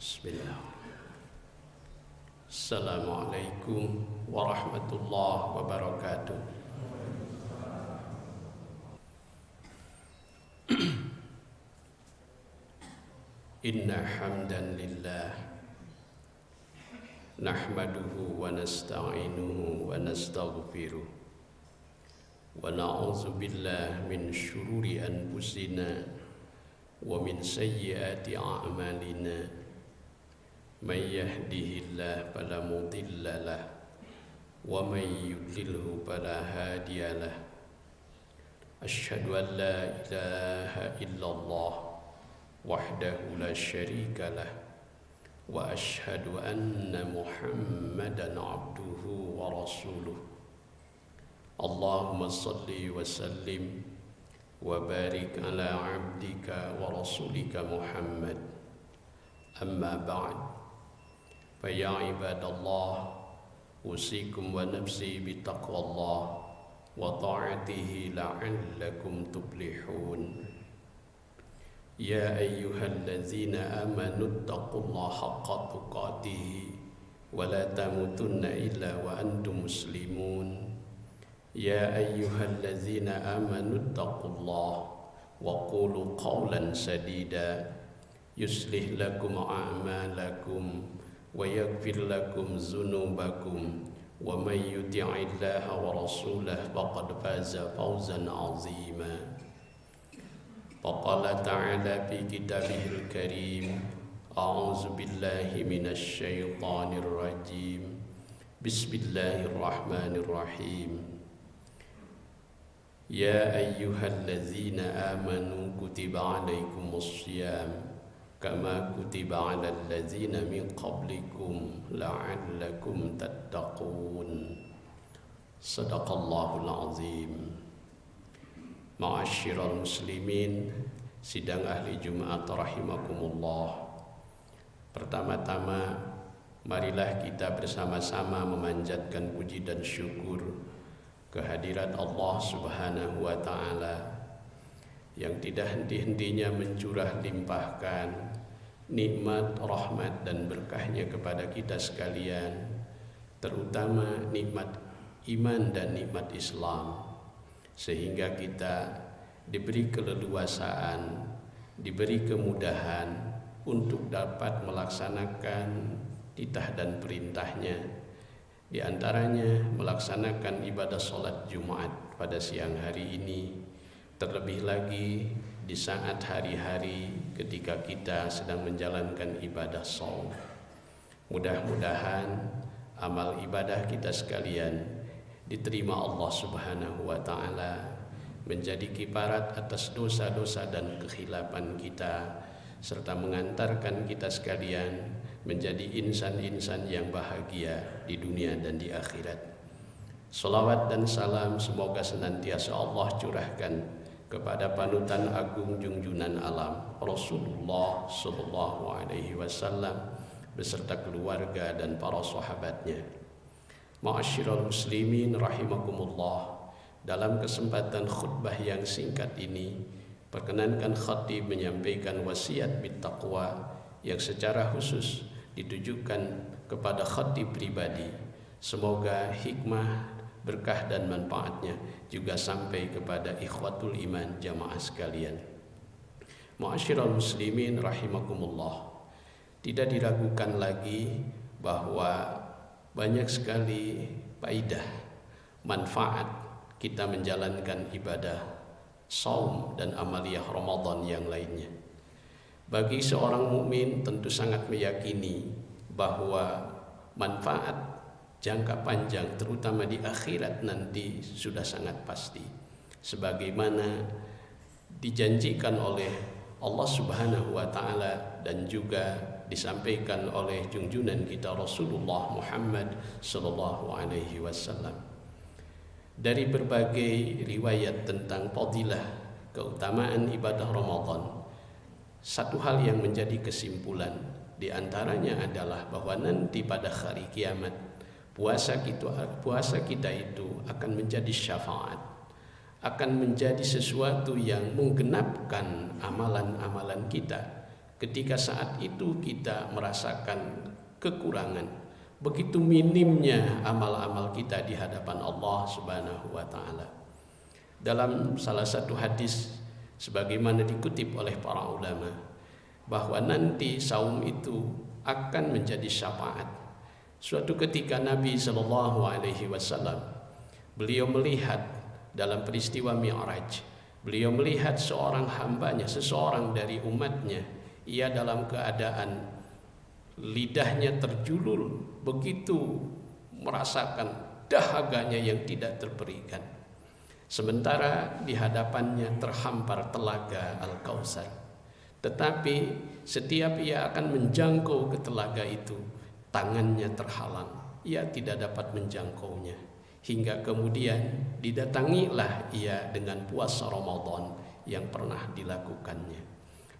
Bismillah. Assalamualaikum warahmatullahi wabarakatuh. Inna hamdan lillah nahmaduhu wa nasta'inuhu wa nastaghfiruh wa na'udzu billahi min syururi anfusina wa min sayyiati a'malina. Man yahdihillahu fala mudilla lahu wa man yudlilhu fala hadiya lahu. Asyhadu an la ilaha illallah wahdahu la syarika lah wa asyhadu anna Muhammadan abduhu wa rasuluh. Allahumma salli wa sallim wa barik ala abdika wa rasulika Muhammad. Amma ba'd. Fa ya ibadallah, usikum wa nafsi bitaqwallah wa ta'atihi la'allakum tuflihun. Ya ayyuhallazina amanu taqullaha haqqa tuqatih wa la tamutunna illa wa antum muslimun. Ya ayyuhallazina amanu taqullaha wa qulu qawlan sadida yuslih lakum a'malakum wa yaghfir lakum dzunubakum wa may yuti'illaha wa rasulahu faqad faza fawzan 'azima. Faqala ta'ala fi kitabihil karim, a'udzu billahi minasy syaithanir rajim. Bismillahirrahmanirrahim. Ya ayyuhallazina amanu kutiba 'alaikumus syiyam kama kutiba 'alal ladzina min qablikum la'allakum tattaqun. Shadaqallahul azim. Ma'asyiral muslimin, sidang ahli Jumat rahimakumullah. Pertama-tama marilah kita bersama-sama memanjatkan puji dan syukur kehadirat Allah Subhanahu wa taala yang tidak henti-hentinya mencurah limpahkan nikmat, rahmat dan berkahnya kepada kita sekalian, terutama nikmat iman dan nikmat Islam, sehingga kita diberi keleluasaan, diberi kemudahan untuk dapat melaksanakan titah dan perintahnya, di antaranya melaksanakan ibadah sholat Jumat pada siang hari ini, terlebih lagi di saat hari-hari ketika kita sedang menjalankan ibadah shaum. Mudah-mudahan amal ibadah kita sekalian diterima Allah Subhanahu wa taala, menjadi kifarat atas dosa-dosa dan kekhilafan kita, serta mengantarkan kita sekalian menjadi insan-insan yang bahagia di dunia dan di akhirat. Salawat dan salam semoga senantiasa Allah curahkan kepada panutan agung junjunan alam Rasulullah sallallahu alaihi wasallam beserta keluarga dan para sahabatnya. Ma'asyiral muslimin rahimakumullah, dalam kesempatan khutbah yang singkat ini perkenankan khatib menyampaikan wasiat bittaqwa yang secara khusus ditujukan kepada khatib pribadi. Semoga hikmah, berkah dan manfaatnya juga sampai kepada ikhwatul iman jamaah sekalian. Ma'asyiral muslimin rahimakumullah, tidak diragukan lagi bahwa banyak sekali faidah, manfaat kita menjalankan ibadah shaum dan amaliyah Ramadan yang lainnya. Bagi seorang mukmin tentu sangat meyakini bahwa manfaat jangka panjang terutama di akhirat nanti sudah sangat pasti, sebagaimana dijanjikan oleh Allah Subhanahu wa taala dan juga disampaikan oleh junjunan kita Rasulullah Muhammad sallallahu alaihi wasallam. Dari berbagai riwayat tentang fadilah keutamaan ibadah Ramadan, satu hal yang menjadi kesimpulan di antaranya adalah bahwa nanti pada hari kiamat puasa kita itu akan menjadi syafaat, akan menjadi sesuatu yang menggenapkan amalan-amalan kita ketika saat itu kita merasakan kekurangan, begitu minimnya amal-amal kita di hadapan Allah Subhanahu wa taala. Dalam salah satu hadis sebagaimana dikutip oleh para ulama, bahwa nanti saum itu akan menjadi syafaat. Suatu ketika Nabi sallallahu alaihi wasallam beliau melihat dalam peristiwa Mi'raj, beliau melihat seorang hambanya, seseorang dari umatnya, ia dalam keadaan lidahnya terjulur, begitu merasakan dahaganya yang tidak terberikan. Sementara di hadapannya terhampar telaga Al-Kautsar. Tetapi setiap ia akan menjangkau ke telaga itu, tangannya terhalang, ia tidak dapat menjangkaunya. Hingga kemudian didatangilah ia dengan puasa Ramadan yang pernah dilakukannya.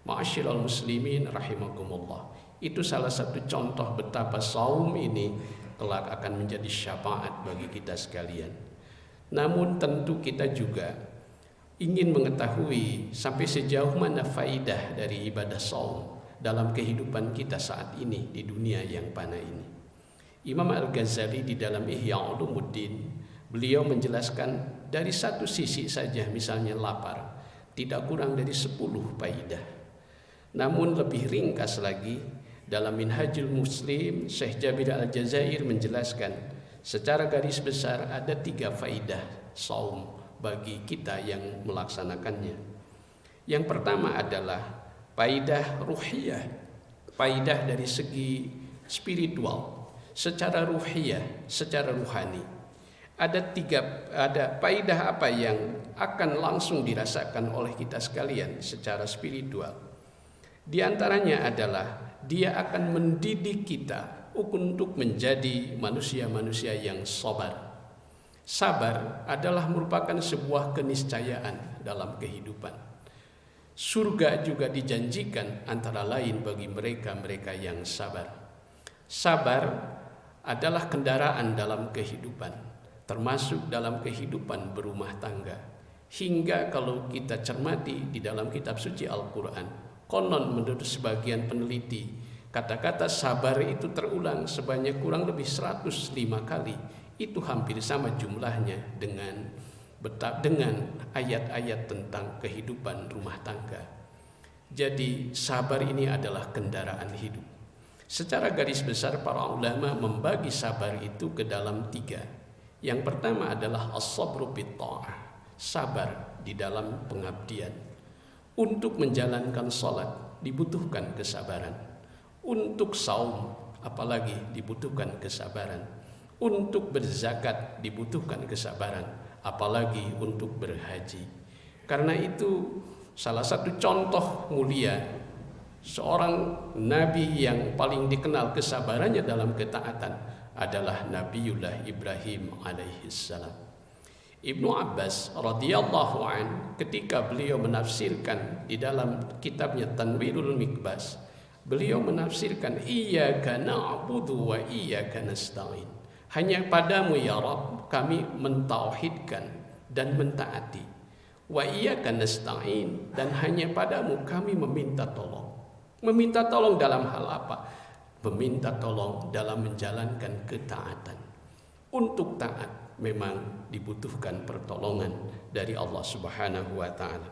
Ma'asyiral muslimin rahimakumullah. Itu salah satu contoh betapa saum ini kelak akan menjadi syafaat bagi kita sekalian. Namun tentu kita juga ingin mengetahui sampai sejauh mana faidah dari ibadah saum dalam kehidupan kita saat ini di dunia yang fana ini. Imam Al-Ghazali di dalam Ihya Ulumuddin, beliau menjelaskan dari satu sisi saja, misalnya lapar, tidak kurang dari 10 faidah. Namun lebih ringkas lagi, dalam Minhajul Muslim, Syekh Jabir Al-Jazair menjelaskan secara garis besar ada 3 faidah saum bagi kita yang melaksanakannya. Yang pertama adalah faidah ruhiyah, faidah dari segi spiritual, secara ruhiyah, secara ruhani. Ada faidah apa yang akan langsung dirasakan oleh kita sekalian secara spiritual. Di antaranya adalah dia akan mendidik kita untuk menjadi manusia-manusia yang sabar. Sabar adalah merupakan sebuah keniscayaan dalam kehidupan. Surga juga dijanjikan antara lain bagi mereka-mereka yang sabar. Sabar adalah kendaraan dalam kehidupan, termasuk dalam kehidupan berumah tangga. Hingga kalau kita cermati di dalam kitab suci Al-Quran, konon menurut sebagian peneliti, kata-kata sabar itu terulang sebanyak kurang lebih 105 kali. Itu hampir sama jumlahnya dengan ayat-ayat tentang kehidupan rumah tangga. Jadi sabar ini adalah kendaraan hidup. Secara garis besar para ulama membagi sabar itu ke dalam 3. Yang pertama adalah as-sabru bit-ta'ah, sabar di dalam pengabdian. Untuk menjalankan salat dibutuhkan kesabaran. Untuk saum apalagi dibutuhkan kesabaran. Untuk berzakat dibutuhkan kesabaran, apalagi untuk berhaji. Karena itu salah satu contoh mulia seorang nabi yang paling dikenal kesabarannya dalam ketaatan adalah Nabiullah Ibrahim alaihissalam. Ibnu Abbas radhiyallahu an ketika beliau menafsirkan di dalam kitabnya Tanwirul Mikbas, beliau menafsirkan iyyaka na'budu wa iyyaka nasta'in. Hanya padamu ya Rabb kami mentauhidkan dan mentaati. Wa iyyaka nasta'in, dan hanya padamu kami meminta tolong. Meminta tolong dalam hal apa? Meminta tolong dalam menjalankan ketaatan. Untuk taat memang dibutuhkan pertolongan dari Allah Subhanahu wa taala.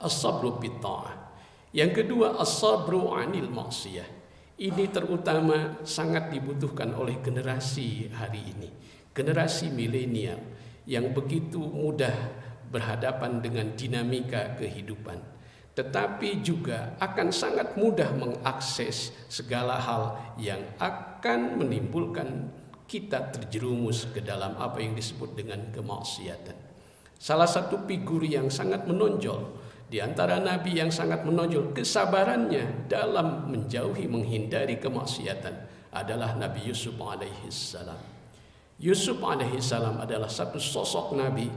As-sabru bit-ta'ah. Yang kedua, as-sabru 'anil maksiyah. Ini terutama sangat dibutuhkan oleh generasi hari ini, generasi milenial yang begitu mudah berhadapan dengan dinamika kehidupan, tetapi juga akan sangat mudah mengakses segala hal yang akan menimbulkan kita terjerumus ke dalam apa yang disebut dengan kemaksiatan. Salah satu figur yang sangat menonjol di antara nabi yang sangat menonjol kesabarannya dalam menjauhi menghindari kemaksiatan adalah Nabi Yusuf alaihissalam. Yusuf alaihissalam adalah satu sosok nabi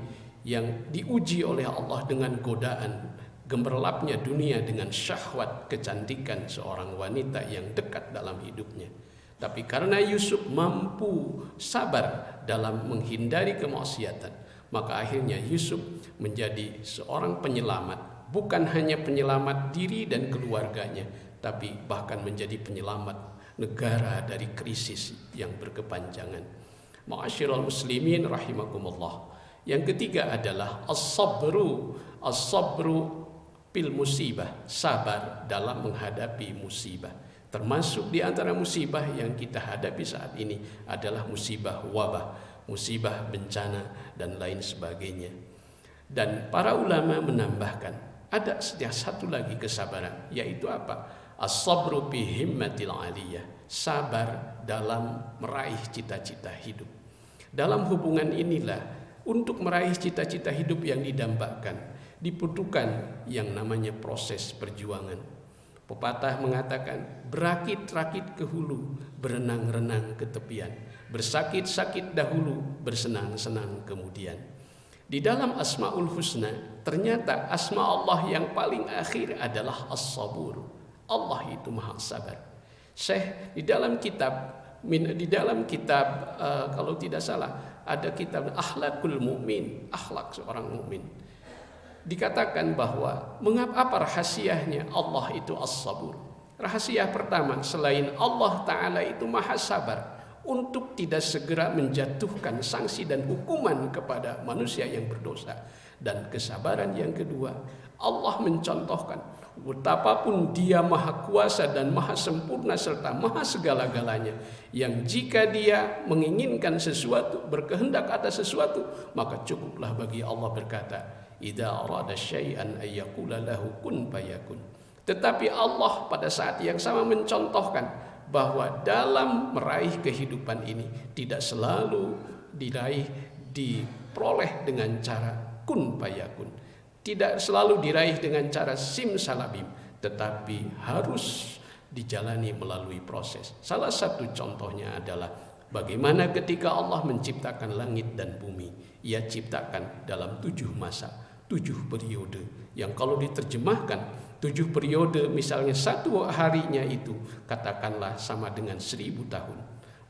yang diuji oleh Allah dengan godaan gemerlapnya dunia dengan syahwat kecantikan seorang wanita yang dekat dalam hidupnya. Tapi karena Yusuf mampu sabar dalam menghindari kemaksiatan, maka akhirnya Yusuf menjadi seorang penyelamat. Bukan hanya penyelamat diri dan keluarganya, tapi bahkan menjadi penyelamat negara dari krisis yang berkepanjangan. Ma'asyiral muslimin rahimakumullah. Yang ketiga adalah as-sabru bil musibah, sabar dalam menghadapi musibah. Termasuk di antara musibah yang kita hadapi saat ini adalah musibah wabah, musibah bencana dan lain sebagainya. Dan para ulama menambahkan ada satu lagi kesabaran, yaitu apa? As-sabru bi himmatil aliyah, sabar dalam meraih cita-cita hidup. Dalam hubungan inilah untuk meraih cita-cita hidup yang didambakan dibutuhkan yang namanya proses perjuangan. Pepatah mengatakan, berakit-rakit ke hulu, berenang-renang ke tepian, bersakit-sakit dahulu, bersenang-senang kemudian. Di dalam Asmaul Husna, ternyata asma Allah yang paling akhir adalah As-Sabur. Allah itu Maha Sabar. Syekh di dalam kitab kalau tidak salah ada kitab Akhlakul Mu'min, akhlak seorang mukmin. Dikatakan bahwa apa rahasianya Allah itu as-sabur. Rahasia pertama, selain Allah Ta'ala itu maha sabar untuk tidak segera menjatuhkan sanksi dan hukuman kepada manusia yang berdosa. Dan kesabaran yang kedua, Allah mencontohkan betapapun dia maha kuasa dan maha sempurna serta maha segala-galanya, yang jika dia menginginkan sesuatu, berkehendak atas sesuatu, maka cukuplah bagi Allah berkata, idza arada syai'an ay yaqula lahu kun fayakun. Tetapi Allah pada saat yang sama mencontohkan bahwa dalam meraih kehidupan ini tidak selalu diperoleh dengan cara kun fayakun. Tidak selalu diraih dengan cara simsalabim, tetapi harus dijalani melalui proses. Salah satu contohnya adalah bagaimana ketika Allah menciptakan langit dan bumi. Ia ciptakan dalam 7 masa, 7 periode, yang kalau diterjemahkan 7 periode, misalnya satu harinya itu katakanlah sama dengan 1000 tahun,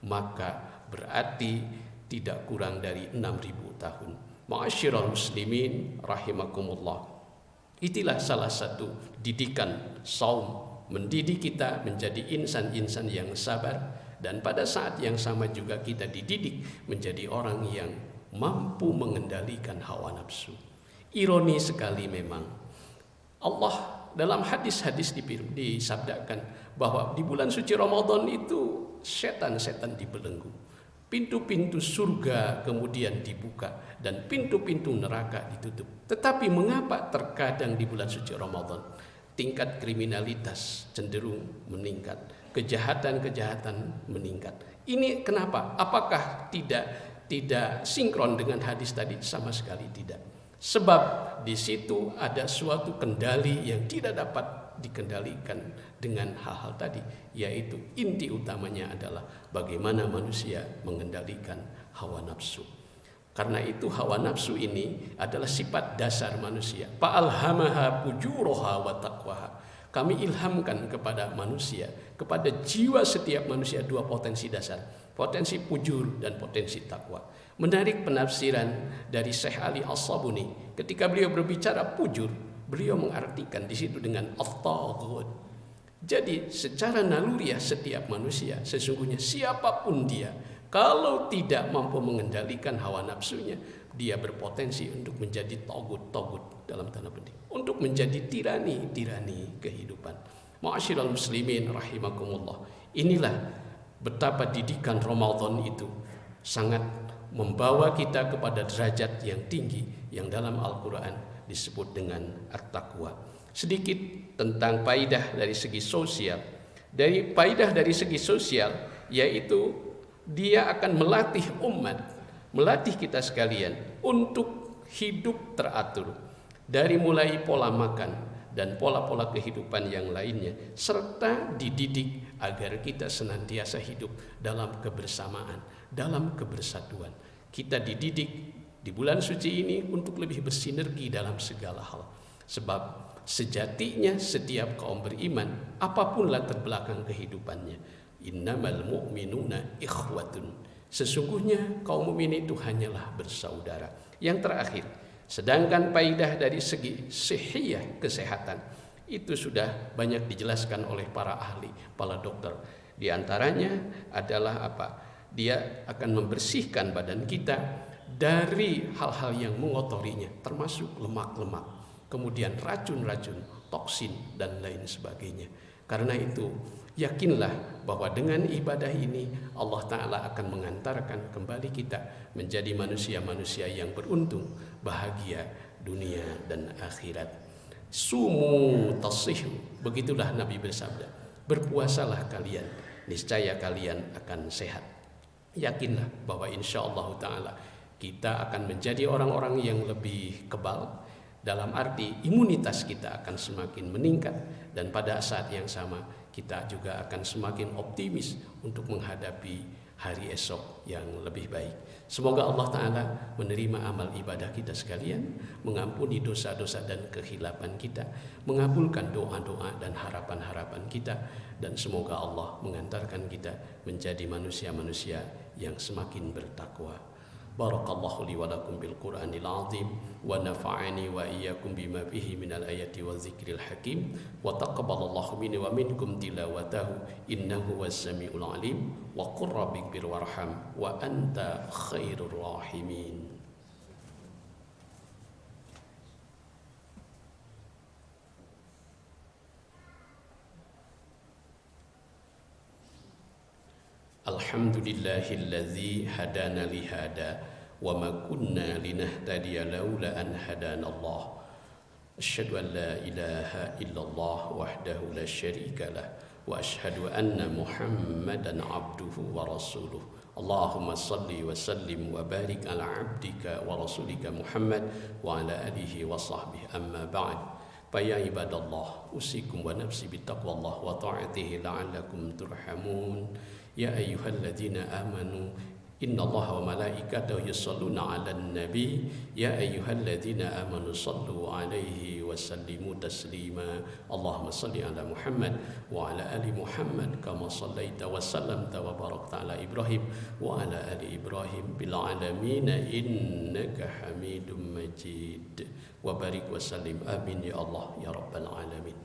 maka berarti tidak kurang dari 6000 tahun. Ma'asyiral muslimin rahimakumullah. Itulah salah satu didikan saum, mendidik kita menjadi insan-insan yang sabar, dan pada saat yang sama juga kita dididik menjadi orang yang mampu mengendalikan hawa nafsu. Ironi sekali memang, Allah dalam hadis-hadis disabdakan bahwa di bulan suci Ramadan itu setan-setan dibelenggu. Pintu-pintu surga kemudian dibuka dan pintu-pintu neraka ditutup. Tetapi mengapa terkadang di bulan suci Ramadan tingkat kriminalitas cenderung meningkat, kejahatan-kejahatan meningkat? Ini kenapa? Apakah tidak sinkron dengan hadis tadi? Sama sekali tidak. Sebab di situ ada suatu kendali yang tidak dapat dikendalikan dengan hal-hal tadi, yaitu inti utamanya adalah bagaimana manusia mengendalikan hawa nafsu. Karena itu hawa nafsu ini adalah sifat dasar manusia. Fa'alhamaha fujuraha wa taqwaha. Kami ilhamkan kepada manusia, kepada jiwa setiap manusia 2 potensi dasar, potensi fujur dan potensi takwa. Menarik penafsiran dari Syekh Ali As-Sabuni ketika beliau berbicara fujur, beliau mengartikan di situ dengan at-taghut. Jadi secara naluriah setiap manusia sesungguhnya siapapun dia, kalau tidak mampu mengendalikan hawa nafsunya, dia berpotensi untuk menjadi togut dalam tanda petik, untuk menjadi tirani kehidupan. Ma'asyiral muslimin rahimakumullah. Inilah betapa didikan Ramadan itu sangat membawa kita kepada derajat yang tinggi yang dalam Al-Quran disebut dengan at-taqwa. Sedikit tentang faidah dari segi sosial. Dari faidah dari segi sosial, yaitu dia akan melatih umat, melatih kita sekalian untuk hidup teratur, dari mulai pola makan dan pola-pola kehidupan yang lainnya, serta dididik agar kita senantiasa hidup dalam kebersamaan, dalam kebersatuan. Kita dididik di bulan suci ini untuk lebih bersinergi dalam segala hal. Sebab sejatinya setiap kaum beriman, apapun latar belakang kehidupannya, innamal mu'minuna ikhwatun. Sesungguhnya kaum mukmin itu hanyalah bersaudara. Yang terakhir, sedangkan faidah dari segi sihiyah kesehatan, Itu sudah banyak dijelaskan oleh para ahli, para dokter. Di antaranya adalah apa? Dia akan membersihkan badan kita dari hal-hal yang mengotorinya, termasuk lemak-lemak, kemudian racun-racun, toksin, dan lain sebagainya. Karena itu, yakinlah bahwa dengan ibadah ini Allah Ta'ala akan mengantarkan kembali kita menjadi manusia-manusia yang beruntung, bahagia dunia dan akhirat. Sumu tasihu, begitulah Nabi bersabda, berpuasalah kalian, niscaya kalian akan sehat. Yakinlah bahwa insya Allah Ta'ala kita akan menjadi orang-orang yang lebih kebal, dalam arti imunitas kita akan semakin meningkat, dan pada saat yang sama kita juga akan semakin optimis untuk menghadapi hari esok yang lebih baik. Semoga Allah Ta'ala menerima amal ibadah kita sekalian, mengampuni dosa-dosa dan kehilapan kita, mengabulkan doa-doa dan harapan-harapan kita, dan semoga Allah mengantarkan kita menjadi manusia-manusia yang semakin bertakwa. Barakallahu li wa lakum bil Qur'anil azim wa nafa'ani wa iyyakum bima fihi minal ayati wa dzikril hakim wa taqabbalallahu minni wa minkum tilawatahu innahu was-sami'ul alim wa qur rabbighfir warham wa anta khairur rahimin. Alhamdulillahilladzi hadana lihada wa ma kunna linahtadiya laula an hadana Allah. Asyhadu an la ilaha illallah wahdahu la syarika lah wa asyhadu anna Muhammadan abduhu wa rasuluh. Allahumma salli wa sallim wa barik ala abdika wa rasulika Muhammad wa ala alihi wa sahbihi, amma ba'd. Fa ya ibadallah, usikum wa nafsi bittaqwallah wa ta'atihi la'allakum turhamun. Ya ayyuhalladzina amanu innallaha wa malaikatahu yusholluna 'alan nabi ya ayyuhalladzina amanu shallu 'alaihi wa sallimu taslima. Allahumma shalli 'ala Muhammad wa 'ala ali Muhammad kama shallaita wa sallamta wa barakta 'ala Ibrahim wa 'ala ali Ibrahim bil 'alamin innaka Hamidum Majid. Wa barik wa sallim, amin ya Allah ya rabbal alamin.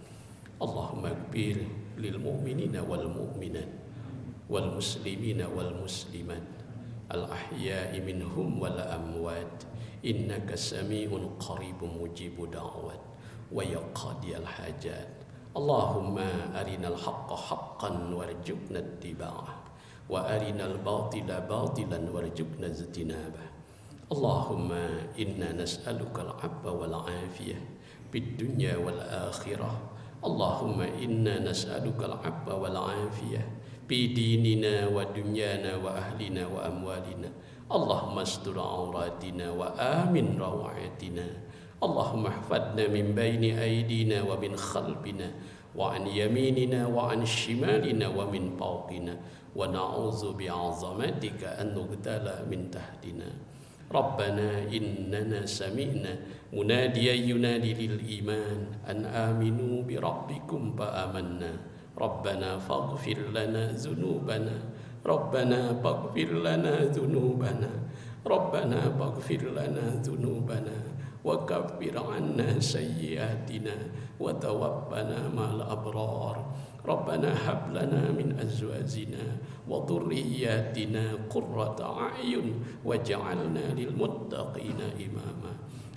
Allahumma ighfir lil mu'minina wal mu'minat wal muslimina wal muslimat al ahya'i minhum wal amwat innaka sami'un qaribun mujibu da'wat wa yaqadiyal hajat. Allahumma arinal haqqa haqqan warzuqna ittiba'ah wa arinal batila batilan warzuqna ijtinabah. Allahumma inna nas'aluka al-'afwa wal 'afiyah fid dunya wal akhirah. Allahumma inna nas'aluka al-'afwa wal 'afiyah fi dinina wa dunyana wa ahlina wa amwalina. Allahumma astur auratina wa amin rawatina. Allahumma ihfadna min bayni aydina wa min khalfina wa an yaminina wa an shimalina wa min fawqina wa na'udzu bi'azamatika an nughtala min tahtina. Rabbana innana sami'na munadiyan yunadi lil iman an aminu bi rabbikum fa amanna. Rabbana faghfir lana dzunubana. Rabbana faghfir lana dzunubana. Rabbana faghfir lana dzunubana wa kaffir 'anna sayyi'atina wa tawaffana ma'al abrar. Rabbana hab lana min azwajina wa dhurriyyatina qurrata a'yun waj'alna lil muttaqina imama.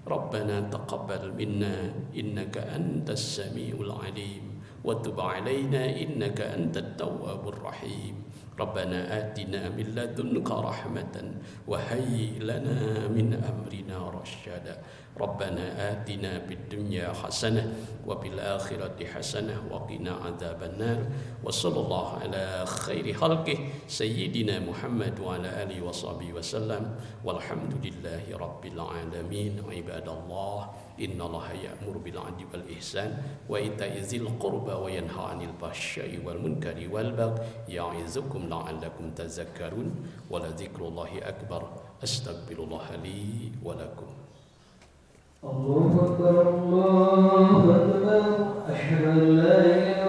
Rabbana taqabbal minna innaka antas samiul alim wa tub 'alaina innaka antat tawwabur rahim. Rabbana atina min ladunka rahmatan wa hayyi lana min amrina rasyada. Rabbana atina fid dunya hasanah wa fil akhirati hasanah wa qina adzabannar. Wa sallallahu ala khairi khalqih sayyidina Muhammad wa ala alihi wa sahbihi wasallam. Walhamdulillahi rabbil alamin. Ibadallah, innallaha ya'muru bil 'adli wal ihsan wa ita'i dzil qurba wa yanha 'anil fahsya'i wal munkari wal baghi ya'izukum la'allakum tadhakkarun. Wa la dzikrullahi akbar. Astaghfirullah li wa lakum. Allahu akbar, Allahu akbar, asyhadu an la ilaha